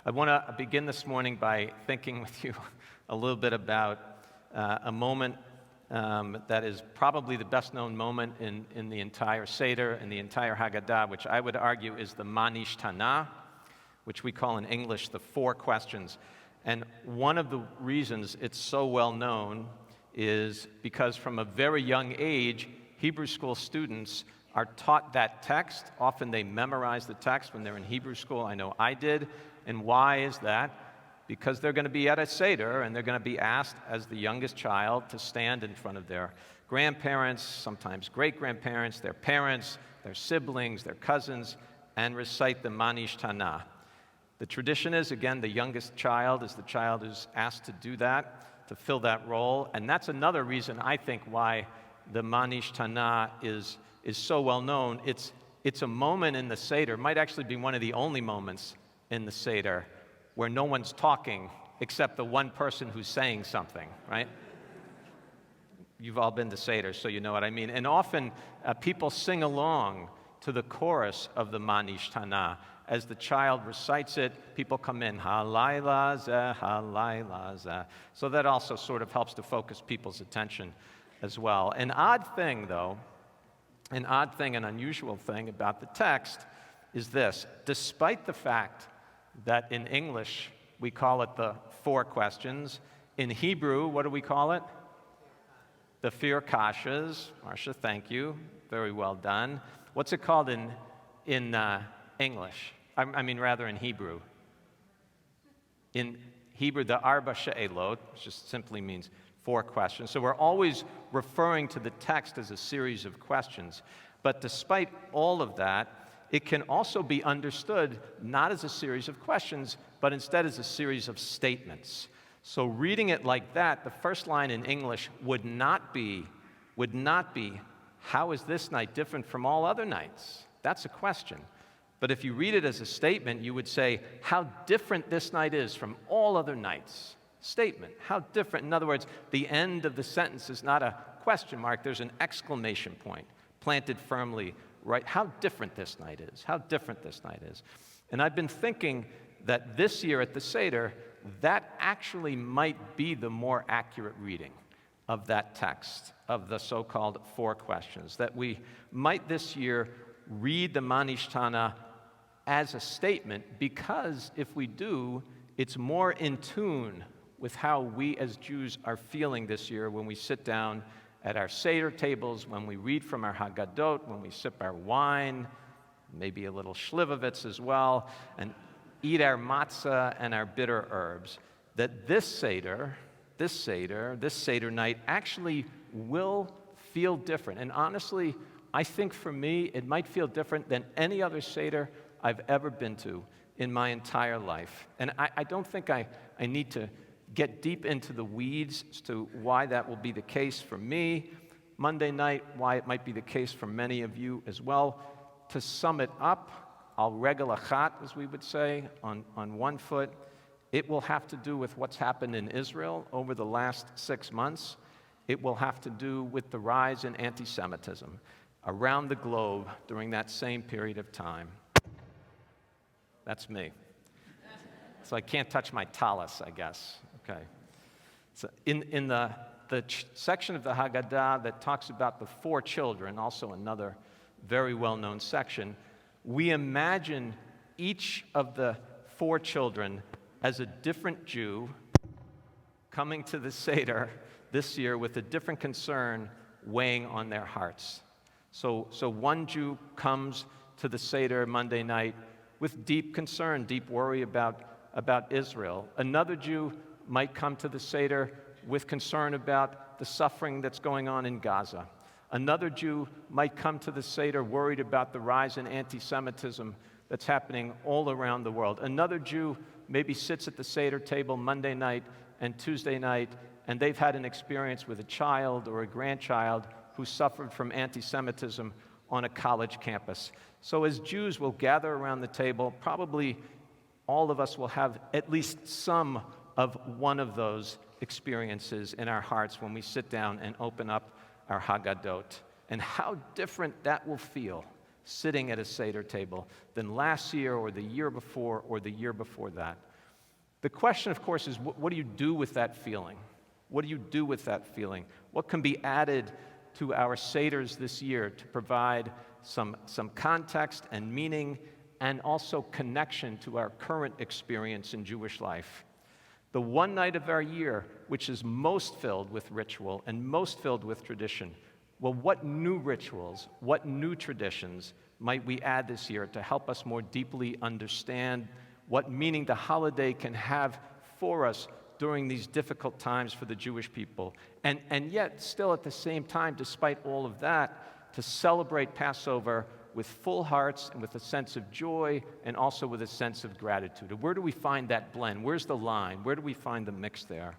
I want to begin this morning by thinking with you a little bit about a moment that is probably the best known moment in the entire Seder and the entire Haggadah, which I would argue is the Manishtana, which we call in English the four questions. And one of the reasons it's so well known is because from a very young age, Hebrew school students are taught that text. Often they memorize the text when they're in Hebrew school. I know I did. And why is that? Because they're going to be at a Seder, and they're going to be asked, as the youngest child, to stand in front of their grandparents, sometimes great-grandparents, their parents, their siblings, their cousins, and recite the Manishtana. The tradition is, again, the youngest child is the child who's asked to do that, to fill that role. And that's another reason, I think, why the Manishtana is so well known. It's a moment in the Seder, might actually be one of the only moments in the Seder where no one's talking except the one person who's saying something, right? You've all been to Seder, so you know what I mean. And often people sing along to the chorus of the Manishtana. As the child recites it, people come in, halayla zeh, halayla zeh. So that also sort of helps to focus people's attention as well. An odd thing, an unusual thing about the text is this. Despite the fact that in English we call it the four questions, in Hebrew, what do we call it? The vier kashas. Marcia, thank you. Very well done. What's it called in English? Rather in Hebrew. In Hebrew, the arba she'elot, which just simply means four questions. So we're always referring to the text as a series of questions. But despite all of that, it can also be understood not as a series of questions, but instead as a series of statements. So reading it like that, the first line in English would not be, how is this night different from all other nights? That's a question. But if you read it as a statement, you would say, how different this night is from all other nights. Statement, how different. In other words, the end of the sentence is not a question mark, there's an exclamation point planted firmly, right? How different this night is, how different this night is. And I've been thinking that this year at the Seder, that actually might be the more accurate reading of that text, of the so-called four questions, that we might this year read the Manishtana as a statement, because if we do, it's more in tune with how we as Jews are feeling this year when we sit down at our Seder tables, when we read from our Haggadot, when we sip our wine, maybe a little Shlivovitz as well, and eat our matzah and our bitter herbs, that this Seder night actually will feel different. And honestly, I think for me, it might feel different than any other Seder I've ever been to in my entire life. And I don't think I need to get deep into the weeds as to why that will be the case for me Monday night, why it might be the case for many of you as well. To sum it up, al regel achat, as we would say, on one foot, it will have to do with what's happened in Israel over the last 6 months. It will have to do with the rise in anti-Semitism around the globe during that same period of time. That's me. So I can't touch my tallis, I guess. Okay. So in the section of the Haggadah that talks about the four children, also another very well-known section, we imagine each of the four children as a different Jew coming to the Seder this year with a different concern weighing on their hearts. So one Jew comes to the Seder Monday night with deep concern, deep worry about Israel. Another Jew might come to the Seder with concern about the suffering that's going on in Gaza. Another Jew might come to the Seder worried about the rise in anti-Semitism that's happening all around the world. Another Jew maybe sits at the Seder table Monday night and Tuesday night, and they've had an experience with a child or a grandchild who suffered from anti-Semitism on a college campus. So as Jews will gather around the table, probably all of us will have at least some of one of those experiences in our hearts when we sit down and open up our Haggadot. And how different that will feel sitting at a Seder table than last year or the year before that. The question, of course, is what do you do with that feeling? What do you do with that feeling? What can be added to our Seders this year to provide some context and meaning and also connection to our current experience in Jewish life? The one night of our year which is most filled with ritual and most filled with tradition. Well, what new rituals, what new traditions might we add this year to help us more deeply understand what meaning the holiday can have for us during these difficult times for the Jewish people? And yet, still at the same time, despite all of that, to celebrate Passover with full hearts and with a sense of joy and also with a sense of gratitude. Where do we find that blend? Where's the line? Where do we find the mix there?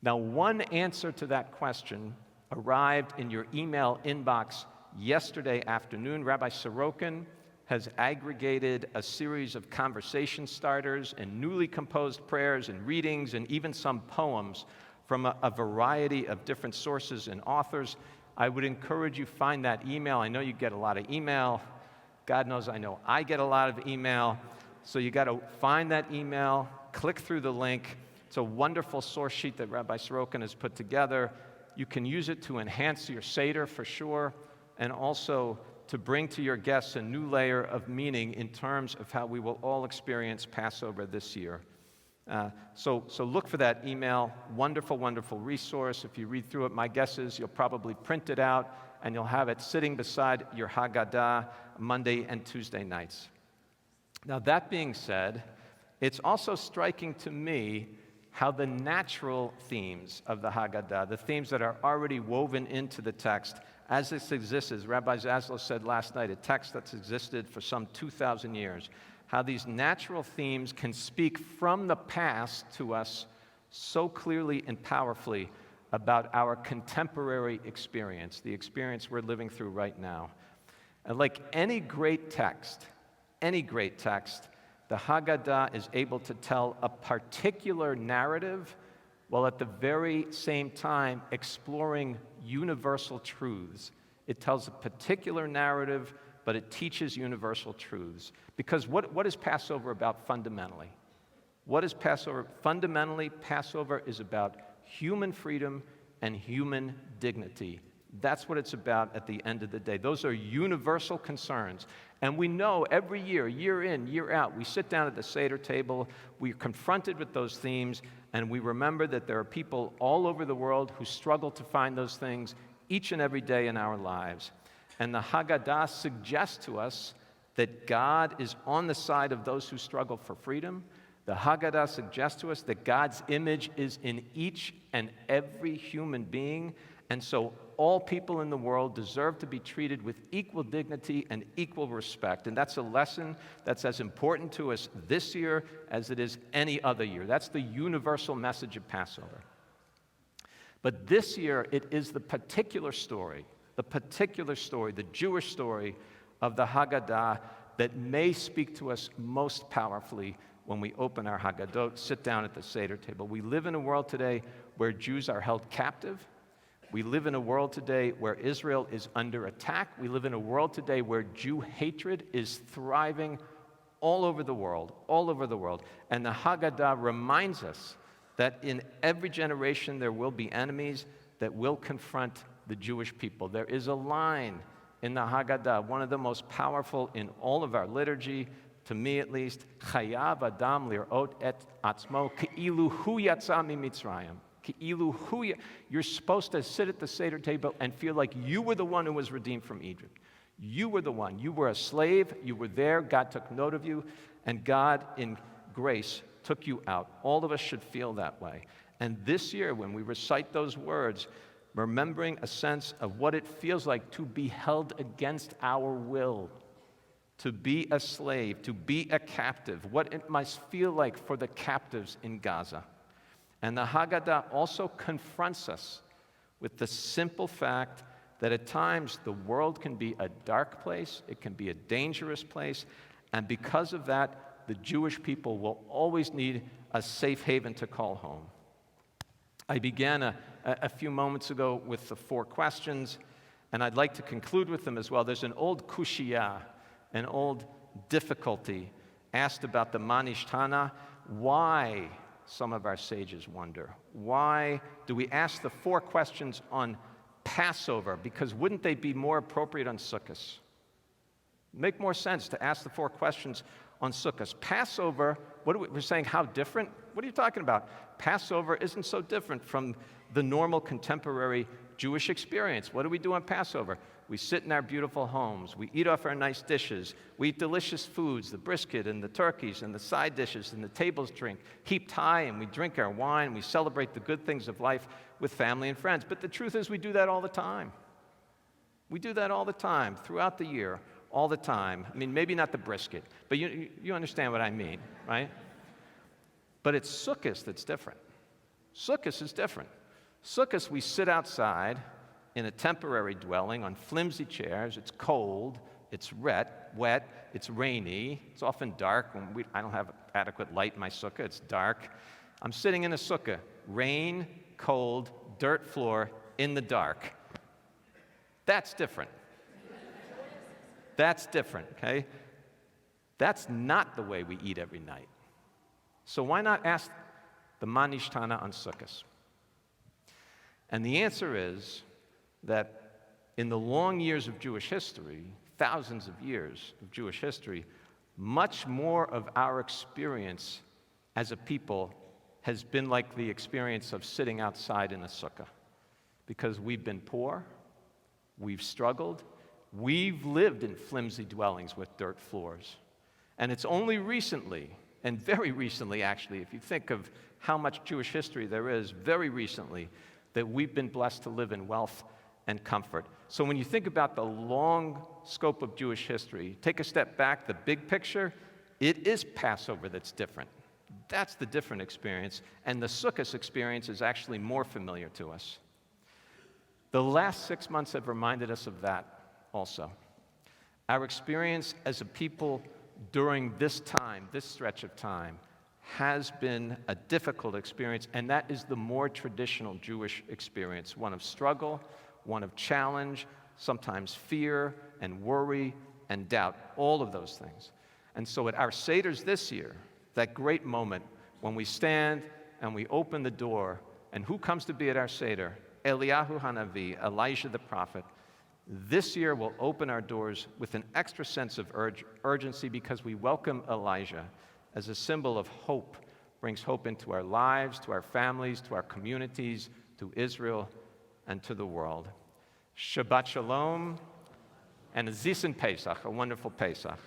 Now, one answer to that question arrived in your email inbox yesterday afternoon. Rabbi Sorokin has aggregated a series of conversation starters and newly composed prayers and readings and even some poems from a variety of different sources and authors. I would encourage you find that email. I know you get a lot of email. God knows I know I get a lot of email. So you got to find that email, click through the link. It's a wonderful source sheet that Rabbi Sorokin has put together. You can use it to enhance your Seder for sure, and also to bring to your guests a new layer of meaning in terms of how we will all experience Passover this year. So look for that email. Wonderful, wonderful resource. If you read through it, my guess is you'll probably print it out and you'll have it sitting beside your Haggadah Monday and Tuesday nights. Now, that being said, it's also striking to me how the natural themes of the Haggadah, the themes that are already woven into the text, as this exists, as Rabbi Zaslow said last night, a text that's existed for some 2,000 years, how these natural themes can speak from the past to us so clearly and powerfully about our contemporary experience, the experience we're living through right now. And like any great text, the Haggadah is able to tell a particular narrative while at the very same time exploring universal truths. It tells a particular narrative, but it teaches universal truths. Because what is Passover about fundamentally? What is Passover? Fundamentally, Passover is about human freedom and human dignity. That's what it's about at the end of the day. Those are universal concerns. And we know every year, year in, year out, we sit down at the Seder table, we're confronted with those themes, and we remember that there are people all over the world who struggle to find those things each and every day in our lives. And the Haggadah suggests to us that God is on the side of those who struggle for freedom. The Haggadah suggests to us that God's image is in each and every human being, and so all people in the world deserve to be treated with equal dignity and equal respect. And that's a lesson that's as important to us this year as it is any other year. That's the universal message of Passover. But this year, it is the particular story, the Jewish story of the Haggadah that may speak to us most powerfully when we open our Haggadot, sit down at the Seder table. We live in a world today where Jews are held captive. We live in a world today where Israel is under attack. We live in a world today where Jew hatred is thriving all over the world. And the Haggadah reminds us that in every generation there will be enemies that will confront the Jewish people. There is a line in the Haggadah, one of the most powerful in all of our liturgy, to me at least, Chayav Adam lirot et atzmo ke'ilu hu yatsa mimitzrayim. You're supposed to sit at the Seder table and feel like you were the one who was redeemed from Egypt. You were the one. You were a slave. You were there. God took note of you. And God, in grace, took you out. All of us should feel that way. And this year, when we recite those words, remembering a sense of what it feels like to be held against our will, to be a slave, to be a captive, what it must feel like for the captives in Gaza. And the Haggadah also confronts us with the simple fact that at times the world can be a dark place, it can be a dangerous place, and because of that, the Jewish people will always need a safe haven to call home. I began a few moments ago with the 4 questions, and I'd like to conclude with them as well. There's an old kushiyah, an old difficulty asked about the Manishtana. why, some of our sages wonder, why do we ask the 4 questions on Passover? Because wouldn't they be more appropriate on Sukkot? Make more sense to ask the 4 questions on Sukkot. Passover, we're saying how different? What are you talking about? Passover isn't so different from the normal contemporary Jewish experience. What do we do on Passover? We sit in our beautiful homes. We eat off our nice dishes. We eat delicious foods, the brisket and the turkeys and the side dishes, and the tables drink heaped high, and we drink our wine. We celebrate the good things of life with family and friends. But the truth is we do that all the time. We do that all the time, throughout the year, all the time. I mean, maybe not the brisket, but you understand what I mean, right? But it's Sukkot that's different. Sukkot is different. Sukkot, we sit outside in a temporary dwelling on flimsy chairs. It's cold, it's wet, it's rainy, it's often dark. I don't have adequate light in my sukkah, it's dark. I'm sitting in a sukkah, rain, cold, dirt floor, in the dark. That's different. That's different, okay? That's not the way we eat every night. So why not ask the Manishtana on Sukkot? And the answer is that in the long years of Jewish history, thousands of years of Jewish history, much more of our experience as a people has been like the experience of sitting outside in a sukkah. Because we've been poor, we've struggled, we've lived in flimsy dwellings with dirt floors. And it's only recently, and very recently actually, if you think of how much Jewish history there is, very recently, that we've been blessed to live in wealth and comfort. So when you think about the long scope of Jewish history, take a step back, the big picture, it is Passover that's different. That's the different experience, and the Sukkot experience is actually more familiar to us. The last 6 months have reminded us of that also. Our experience as a people during this time, this stretch of time, has been a difficult experience, and that is the more traditional Jewish experience, one of struggle, one of challenge, sometimes fear and worry and doubt, all of those things. And so at our Seders this year, that great moment when we stand and we open the door, and who comes to be at our Seder? Eliyahu Hanavi, Elijah the prophet. This year we'll open our doors with an extra sense of urgency because we welcome Elijah as a symbol of hope, brings hope into our lives, to our families, to our communities, to Israel, and to the world. Shabbat Shalom, and a Zisen Pesach, a wonderful Pesach.